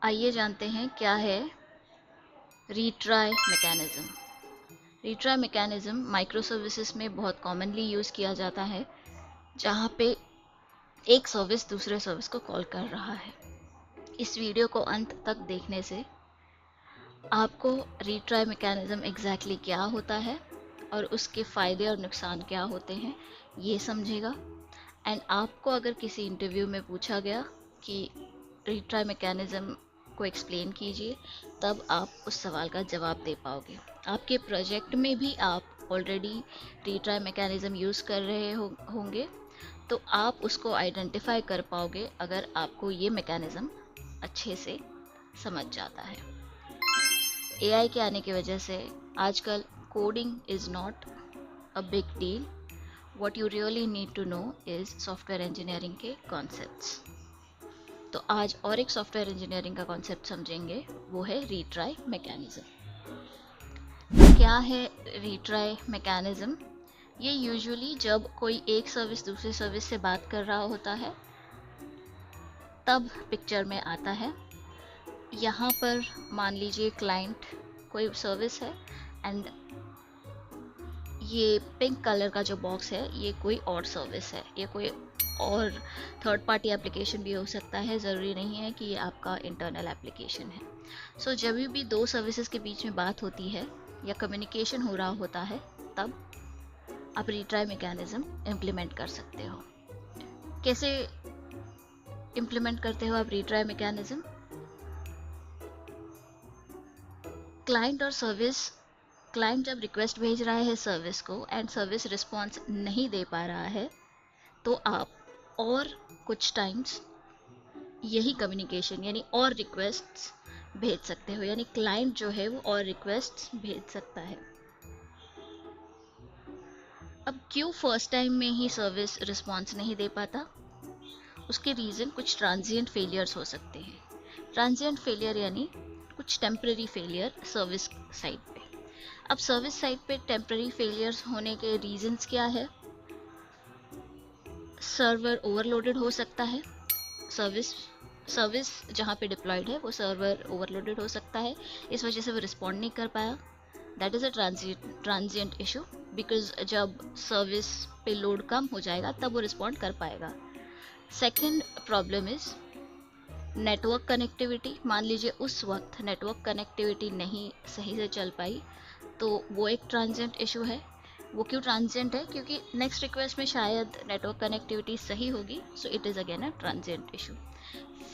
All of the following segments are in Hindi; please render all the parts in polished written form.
आइए जानते हैं क्या है retry mechanism. Retry mechanism micro services में बहुत कॉमनली यूज़ किया जाता है, जहाँ पे एक सर्विस दूसरे सर्विस को कॉल कर रहा है। इस वीडियो को अंत तक देखने से आपको रीट्राई मैकेनिज्म एग्जैक्टली क्या होता है और उसके फ़ायदे और नुकसान क्या होते हैं ये समझेगा। एंड आपको अगर किसी इंटरव्यू में पूछा गया कि रीट्राई मैकेनिज्म को एक्सप्लेन कीजिए, तब आप उस सवाल का जवाब दे पाओगे। आपके प्रोजेक्ट में भी आप ऑलरेडी रीट्राई मैकेनिज्म यूज़ कर रहे होंगे, तो आप उसको आइडेंटिफाई कर पाओगे अगर आपको ये मैकेनिज्म अच्छे से समझ जाता है। एआई के आने की वजह से आजकल coding is not a big deal. What you really need to know is software engineering के कॉन्सेप्ट्स। तो आज और एक सॉफ्टवेयर इंजीनियरिंग का कॉन्सेप्ट समझेंगे, वो है रीट्राई मैकेनिज्म। क्या है रीट्राई मैकेनिज्म? ये यूजुअली जब कोई एक सर्विस दूसरी सर्विस से बात कर रहा होता है तब पिक्चर में आता है। यहाँ पर मान लीजिए क्लाइंट कोई सर्विस है एंड ये पिंक कलर का जो बॉक्स है ये कोई और सर्विस है, ये कोई और थर्ड पार्टी एप्लीकेशन भी हो सकता है, ज़रूरी नहीं है कि ये आपका इंटरनल एप्लीकेशन है। सो जब भी दो सर्विसेज के बीच में बात होती है या कम्युनिकेशन हो रहा होता है, तब आप रीट्राई मैकेनिज्म इम्प्लीमेंट कर सकते हो। कैसे इम्प्लीमेंट करते हो आप रीट्राई मैकेनिज्म? क्लाइंट जब रिक्वेस्ट भेज रहा है सर्विस को एंड सर्विस रिस्पॉन्स नहीं दे पा रहा है, तो आप और कुछ टाइम्स यही कम्युनिकेशन यानी और रिक्वेस्ट्स भेज सकते हो, यानी क्लाइंट जो है वो और रिक्वेस्ट्स भेज सकता है। अब क्यों फर्स्ट टाइम में ही सर्विस रिस्पॉन्स नहीं दे पाता? उसके रीज़न कुछ ट्रांजिएंट फेलियर्स हो सकते हैं। ट्रांजिएंट फेलियर यानी कुछ टेम्पररी फेलियर सर्विस साइड पे। अब सर्विस साइड पे टेम्पररी फेलियर्स होने के रीजंस क्या है? सर्वर ओवरलोडेड हो सकता है, सर्विस जहाँ पे डिप्लॉयड है वो सर्वर ओवरलोडेड हो सकता है, इस वजह से वो रिस्पॉन्ड नहीं कर पाया। That is a transient issue, because जब सर्विस पे लोड कम हो जाएगा तब वो रिस्पॉन्ड कर पाएगा। Second problem is network connectivity. मान लीजिए उस वक्त नेटवर्क कनेक्टिविटी नहीं सही से चल पाई, तो वो एक ट्रांजिएंट इशू है। वो क्यों ट्रांजिएंट है? क्योंकि नेक्स्ट रिक्वेस्ट में शायद नेटवर्क कनेक्टिविटी सही होगी, so it is again a transient issue.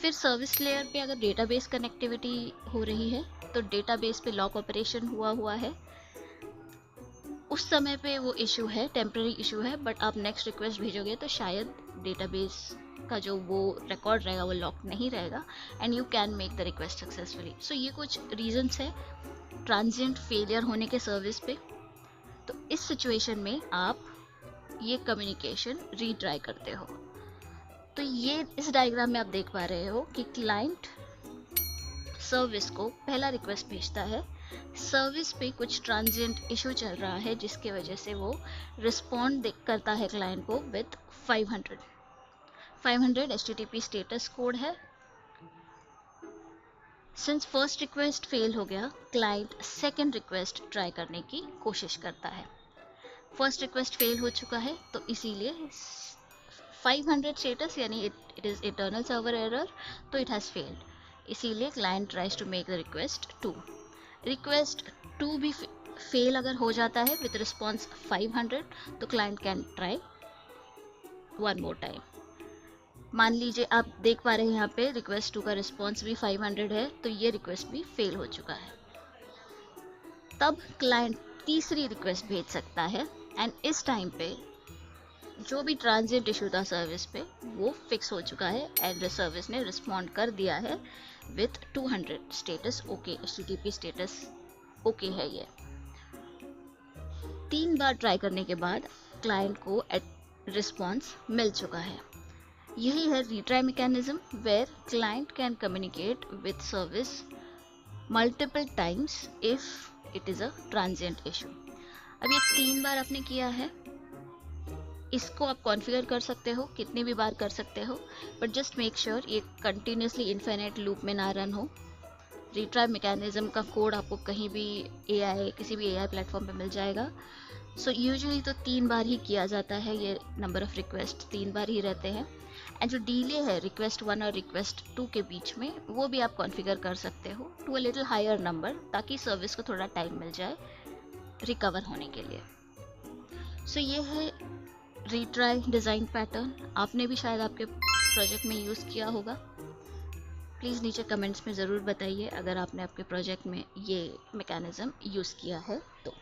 फिर सर्विस लेयर पे अगर डेटाबेस कनेक्टिविटी हो रही है, तो डेटाबेस पे लॉक ऑपरेशन हुआ है, उस समय पे वो इशू है, टेम्पररी इशू है, बट आप नेक्स्ट रिक्वेस्ट भेजोगे तो शायद डेटाबेस का जो वो रिकॉर्ड रहेगा वो लॉक नहीं रहेगा and you can make the request successfully. So ये कुछ रीजंस है ट्रांजिएंट फेलियर होने के सर्विस पे। तो इस सिचुएशन में आप ये कम्युनिकेशन रीट्राई करते हो। तो ये इस डायग्राम में आप देख पा रहे हो कि क्लाइंट सर्विस को पहला रिक्वेस्ट भेजता है, सर्विस पे कुछ ट्रांजिएंट इशू चल रहा है जिसके वजह से वो रिस्पॉन्ड करता है क्लाइंट को विथ 500 HTTP स्टेटस कोड है। सिंस फर्स्ट रिक्वेस्ट फेल हो गया, क्लाइंट सेकेंड रिक्वेस्ट ट्राई करने की कोशिश करता है। फर्स्ट रिक्वेस्ट फेल हो चुका है, तो इसीलिए 500 स्टेटस यानी it is internal server error, तो इट हैज़ फेल्ड, इसीलिए client tries to make the request 2 भी फेल अगर हो जाता है विथ रिस्पॉन्स 500, तो client can try one more time. मान लीजिए आप देख पा रहे हैं यहाँ पे रिक्वेस्ट 2 का रिस्पॉन्स भी 500 है, तो ये रिक्वेस्ट भी फेल हो चुका है। तब क्लाइंट तीसरी रिक्वेस्ट भेज सकता है एंड इस टाइम पे जो भी ट्रांजिएंट इशू था सर्विस पे वो फिक्स हो चुका है एंड सर्विस ने रिस्पॉन्ड कर दिया है with 200 status okay, HTTP status okay है। ये 3 बार ट्राई करने के बाद क्लाइंट को रिस्पॉन्स मिल चुका है। यही है retry mechanism, where client can communicate with service multiple times if it is a transient issue. अब ये 3 बार आपने किया है, इसको आप कॉन्फ़िगर कर सकते हो, कितनी भी बार कर सकते हो, बट जस्ट मेक श्योर ये कंटिन्यूसली इनफाइनाइट लूप में ना रन हो। रिट्राई मैकेनिज्म का कोड आपको कहीं भी किसी भी एआई प्लेटफॉर्म पे मिल जाएगा। सो यूजुअली तो 3 बार ही किया जाता है, ये नंबर ऑफ रिक्वेस्ट 3 बार ही रहते हैं। एंड जो डिले है रिक्वेस्ट 1 और रिक्वेस्ट 2 के बीच में, वो भी आप कॉन्फ़िगर कर सकते हो to a little higher number, ताकि सर्विस को थोड़ा टाइम मिल जाए रिकवर होने के लिए। सो ये है रिट्राई डिज़ाइन पैटर्न। आपने भी शायद आपके प्रोजेक्ट में यूज़ किया होगा। प्लीज़ नीचे कमेंट्स में ज़रूर बताइए अगर आपने आपके प्रोजेक्ट में ये मैकेनिज़्म यूज़ किया है तो।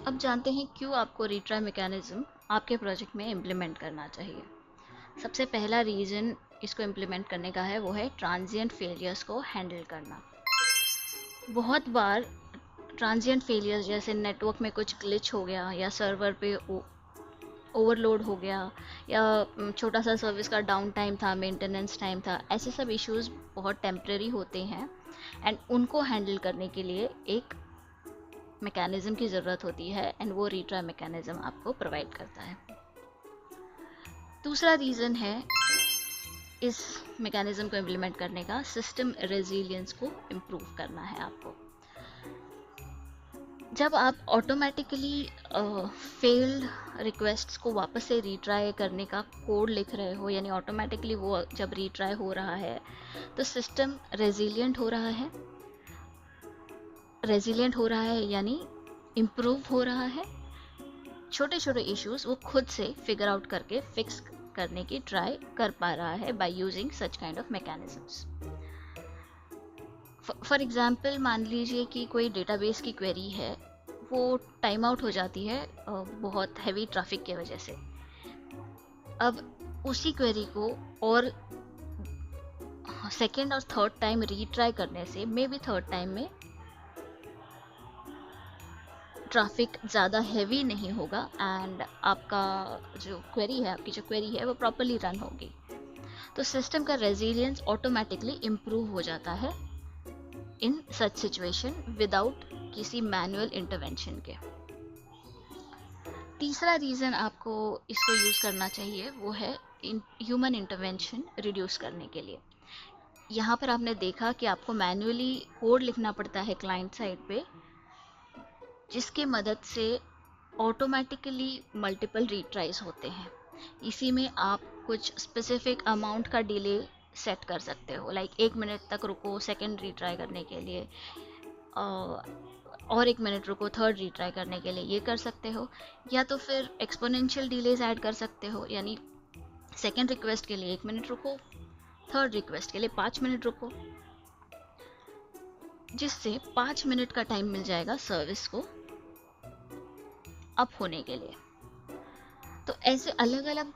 अब जानते हैं क्यों आपको रिट्राई मैकेनिज़्म आपके प्रोजेक्ट में इम्प्लीमेंट करना चाहिए। सबसे पहला रीज़न इसको इम्प्लीमेंट करने का है, वो है ट्रांजिएंट फेलियर्स को हैंडल करना। बहुत बार ट्रांजिएंट फेलियर्स जैसे नेटवर्क में कुछ ग्लिच हो गया, या सर्वर पे ओवरलोड हो गया, या छोटा सा सर्विस का डाउन टाइम था, मेंटेनेंस टाइम था, ऐसे सब इश्यूज बहुत टेम्परेरी होते हैं एंड उनको हैंडल करने के लिए एक मैकेनिज़्म की ज़रूरत होती है, एंड वो रिट्राई मैकेनिज़्म आपको प्रोवाइड करता है। दूसरा रीज़न है इस मैकेनिज़्म को इम्प्लीमेंट करने का, सिस्टम रेजिलियंस को इम्प्रूव करना है आपको। जब आप ऑटोमेटिकली फेल्ड रिक्वेस्ट्स को वापस से रीट्राई करने का कोड लिख रहे हो, यानी ऑटोमेटिकली वो जब रीट्राई हो रहा है तो सिस्टम रेजिलियंट हो रहा है। रेजिलियंट हो रहा है यानी इम्प्रूव हो रहा है। छोटे छोटे इश्यूज वो खुद से फिगर आउट करके फिक्स करने की ट्राई कर पा रहा है by using such kind of mechanisms. For example, मान लीजिए कि कोई डेटाबेस की क्वेरी है, वो टाइम आउट हो जाती है बहुत हैवी ट्रैफिक की वजह से। अब उसी क्वेरी को और सेकेंड और थर्ड टाइम रीट्राई करने से मे बी थर्ड टाइम में ट्रैफिक ज़्यादा हैवी नहीं होगा एंड आपका जो क्वेरी है वो प्रॉपरली रन होगी। तो सिस्टम का रेजिलियंस ऑटोमेटिकली इम्प्रूव हो जाता है इन सच सिचुएशन विदाउट किसी मैनुअल इंटरवेंशन के। तीसरा रीज़न आपको इसको यूज़ करना चाहिए वो है ह्यूमन इंटरवेंशन रिड्यूस करने के लिए। यहाँ पर आपने देखा कि आपको मैनुअली कोड लिखना पड़ता है क्लाइंट साइड पे, जिसकी मदद से ऑटोमेटिकली मल्टीपल रीट्राइज होते हैं। इसी में आप कुछ स्पेसिफिक अमाउंट का डिले सेट कर सकते हो, लाइक 1 मिनट तक रुको सेकंड रीट्राई करने के लिए, और 1 मिनट रुको थर्ड रीट्राई करने के लिए, ये कर सकते हो। या तो फिर एक्सपोनेंशियल डिलेज ऐड कर सकते हो, यानी सेकंड रिक्वेस्ट के लिए 1 मिनट रुको, थर्ड रिक्वेस्ट के लिए 5 मिनट रुको, जिससे 5 मिनट का टाइम मिल जाएगा सर्विस को अप होने के लिए। तो ऐसे अलग अलग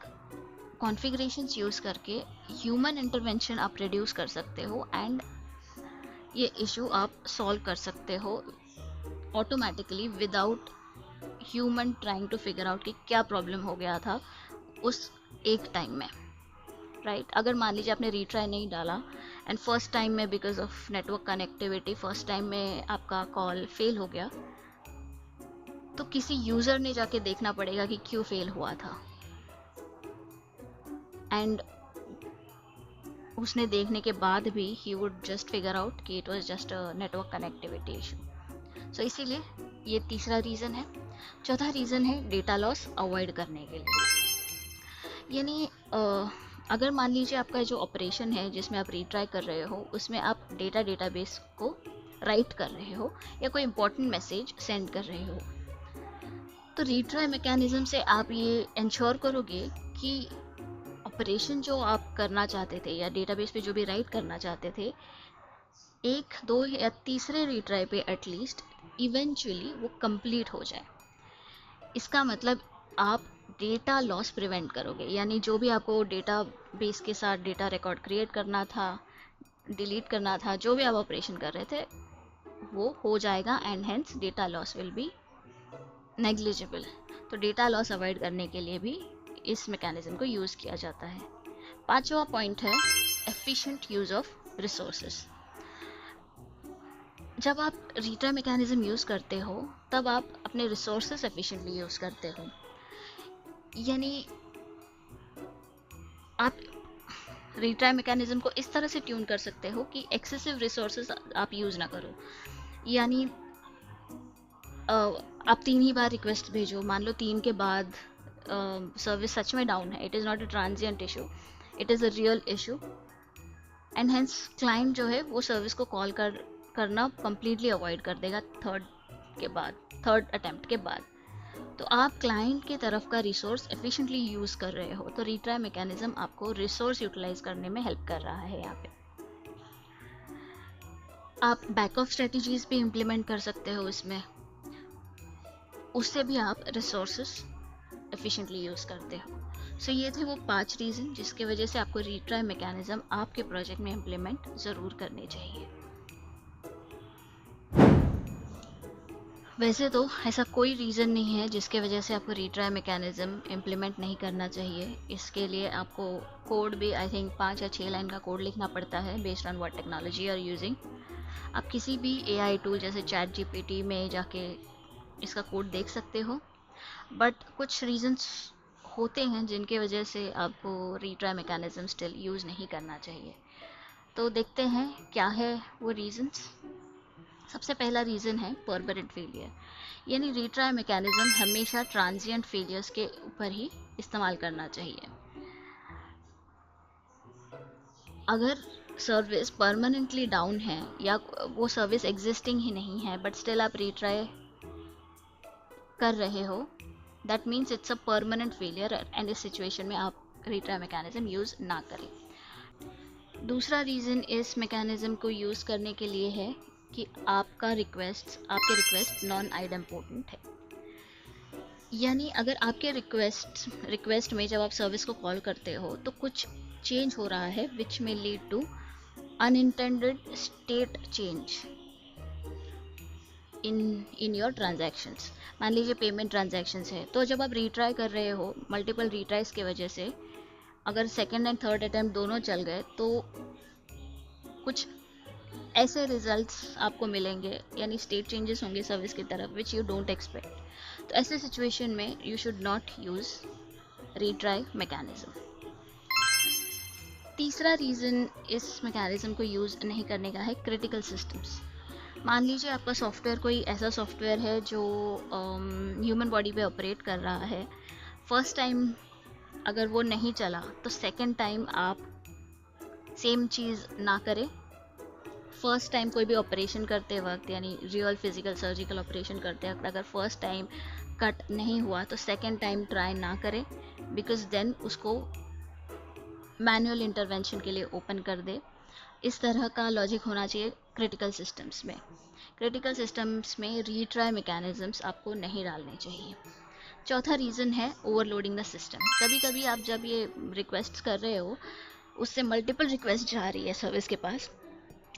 कॉन्फ़िगरेशंस यूज़ करके ह्यूमन इंटरवेंशन आप रिड्यूस कर सकते हो एंड ये इशू आप सॉल्व कर सकते हो automatically without human trying to figure out कि क्या प्रॉब्लम हो गया था उस एक टाइम में, राइट। अगर मान लीजिए आपने रीट्राई नहीं डाला एंड फर्स्ट टाइम में because of network connectivity first time में आपका कॉल फेल हो गया, तो किसी यूज़र ने जाके देखना पड़ेगा कि क्यों फेल हुआ था, एंड उसने देखने के बाद भी he would just figure out कि it was just a network connectivity issue. So इसीलिए ये तीसरा रीज़न है। चौथा रीज़न है डेटा लॉस अवॉइड करने के लिए। यानी अगर मान लीजिए आपका जो ऑपरेशन है जिसमें आप रीट्राई कर रहे हो, उसमें आप डेटाबेस को राइट कर रहे हो या कोई इंपॉर्टेंट मैसेज सेंड कर रहे हो, तो रीट्राई मैकेनिज्म से आप ये इंश्योर करोगे कि ऑपरेशन जो आप करना चाहते थे या डेटाबेस पे जो भी राइट करना चाहते थे, 1, 2 या तीसरे रीट्राई पे एटलीस्ट इवेंचुअली वो कंप्लीट हो जाए। इसका मतलब आप डेटा लॉस प्रिवेंट करोगे, यानी जो भी आपको डेटाबेस के साथ डेटा रिकॉर्ड क्रिएट करना था, डिलीट करना था, जो भी आप ऑपरेशन कर रहे थे वो हो जाएगा and hence data loss will be negligible. तो डेटा लॉस अवॉइड करने के लिए भी इस मैकेनिज्म को यूज़ किया जाता है। 5वां पॉइंट है एफिशिएंट यूज़ ऑफ रिसोर्सेज। जब आप रीट्राई मैकेनिज्म यूज़ करते हो तब आप अपने रिसोर्सेज एफिशिएंटली यूज़ करते हो। यानी आप रीट्राई मैकेनिज्म को इस तरह से ट्यून कर सकते हो कि एक्सेसिव रिसोर्सेज आप यूज़ ना करो। यानी आप 3 ही बार रिक्वेस्ट भेजो, मान लो 3 के बाद सर्विस सच में डाउन है, it is not a transient issue, it is a real issue, and hence client जो है वो सर्विस को कॉल करना कम्प्लीटली अवॉइड कर देगा थर्ड अटेम्प्ट के बाद। तो आप क्लाइंट की तरफ का रिसोर्स एफिशिएंटली यूज़ कर रहे हो, तो रीट्राई मैकेनिज्म आपको रिसोर्स यूटिलाइज करने में हेल्प कर रहा है। यहाँ पे आप बैक ऑफ स्ट्रेटजीज भी इम्प्लीमेंट कर सकते हो इसमें, उससे भी आप रिसोर्सेस एफिशिएंटली यूज़ करते हो। सो ये थे वो 5 रीज़न जिसके वजह से आपको रीट्राई मैकेनिज्म आपके प्रोजेक्ट में इम्प्लीमेंट ज़रूर करने चाहिए। वैसे तो ऐसा कोई रीज़न नहीं है जिसके वजह से आपको रीट्राई मैकेनिज्म इम्प्लीमेंट नहीं करना चाहिए। इसके लिए आपको कोड भी आई थिंक 5 या 6 लाइन का कोड लिखना पड़ता है based on what technology are using. आप किसी भी AI टूल जैसे ChatGPT में जाके इसका कोड देख सकते हो, बट कुछ रीजंस होते हैं जिनके वजह से आपको रीट्राई मैकेनिज्म स्टिल यूज़ नहीं करना चाहिए। तो देखते हैं क्या है वो रीजंस। सबसे पहला रीज़न है परमानेंट फेलियर, यानी रीट्राई मैकेनिज्म हमेशा ट्रांजिएंट फेलियर्स के ऊपर ही इस्तेमाल करना चाहिए। अगर सर्विस परमानेंटली डाउन है या वो सर्विस एग्जिस्टिंग ही नहीं है बट स्टिल आप रीट्राई कर रहे हो, that means it's a permanent failure, and इस सिचुएशन में आप रीट्राई मैकेनिज्म यूज़ ना करें। दूसरा रीज़न इस मैकेनिज्म को यूज़ करने के लिए है कि आपके रिक्वेस्ट नॉन आइडेम्पोर्टेंट है। यानी अगर आपके रिक्वेस्ट में जब आप सर्विस को कॉल करते हो तो कुछ चेंज हो रहा है विच में lead to unintended state change in your transactions. मान लीजिए पेमेंट ट्रांजैक्शंस है, तो जब आप रीट्राई कर रहे हो मल्टीपल रीट्राइज की वजह से अगर सेकंड एंड थर्ड अटेम्प्ट दोनों चल गए तो कुछ ऐसे रिजल्ट्स आपको मिलेंगे, यानी स्टेट चेंजेस होंगे सर्विस की तरफ विच यू डोंट एक्सपेक्ट। तो ऐसे सिचुएशन में you should not use retry mechanism. तीसरा रीज़न इस मैकेनिज्म को यूज़ नहीं करने का है क्रिटिकल सिस्टम्स। मान लीजिए आपका सॉफ्टवेयर कोई ऐसा सॉफ्टवेयर है जो ह्यूमन बॉडी पे ऑपरेट कर रहा है। फर्स्ट टाइम अगर वो नहीं चला तो सेकंड टाइम आप सेम चीज़ ना करें। फर्स्ट टाइम कोई भी ऑपरेशन करते वक्त, यानी रियल फिजिकल सर्जिकल ऑपरेशन करते वक्त अगर फर्स्ट टाइम कट नहीं हुआ तो सेकंड टाइम ट्राई ना करें, बिकॉज देन उसको मैनुअल इंटरवेंशन के लिए ओपन कर दे। इस तरह का लॉजिक होना चाहिए क्रिटिकल सिस्टम्स में। क्रिटिकल सिस्टम्स में रीट्राई मैकेनिज्म्स आपको नहीं डालने चाहिए। चौथा रीज़न है ओवरलोडिंग द सिस्टम। कभी कभी आप जब ये रिक्वेस्ट कर रहे हो उससे मल्टीपल रिक्वेस्ट जा रही है सर्विस के पास,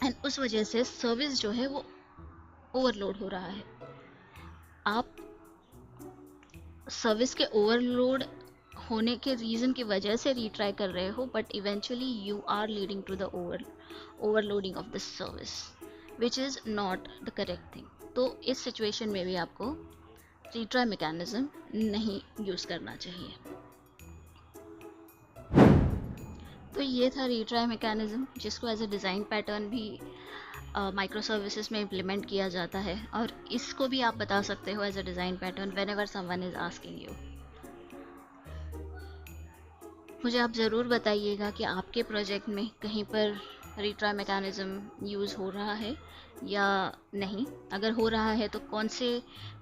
एंड उस वजह से सर्विस जो है वो ओवरलोड हो रहा है। आप सर्विस के ओवरलोड होने के रीज़न की वजह से रीट्राई कर रहे हो, but eventually you are leading to the overloading of this service which is not the correct thing. तो इस सिचुएशन में भी आपको रीट्राई मैकेनिज्म नहीं यूज़ करना चाहिए। तो ये था रीट्राई मैकेनिज्म, जिसको एज अ डिज़ाइन पैटर्न भी माइक्रो सर्विसेज में इम्प्लीमेंट किया जाता है, और इसको भी आप बता सकते हो as a design pattern whenever someone is asking you. मुझे आप ज़रूर बताइएगा कि आपके प्रोजेक्ट में कहीं पर रीट्राई मैकेनिज्म यूज़ हो रहा है या नहीं। अगर हो रहा है तो कौन से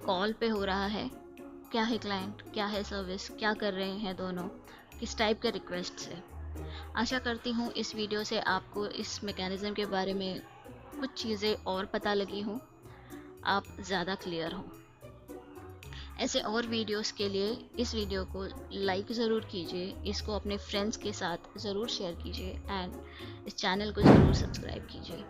कॉल पे हो रहा है, क्या है क्लाइंट, क्या है सर्विस, क्या कर रहे हैं दोनों, किस टाइप के रिक्वेस्ट है। आशा करती हूँ इस वीडियो से आपको इस मैकेनिज्म के बारे में कुछ चीज़ें और पता लगी हों, आप ज़्यादा क्लियर हों। ऐसे और वीडियोस के लिए इस वीडियो को लाइक ज़रूर कीजिए, इसको अपने फ्रेंड्स के साथ ज़रूर शेयर कीजिए, एंड इस चैनल को ज़रूर सब्सक्राइब कीजिए।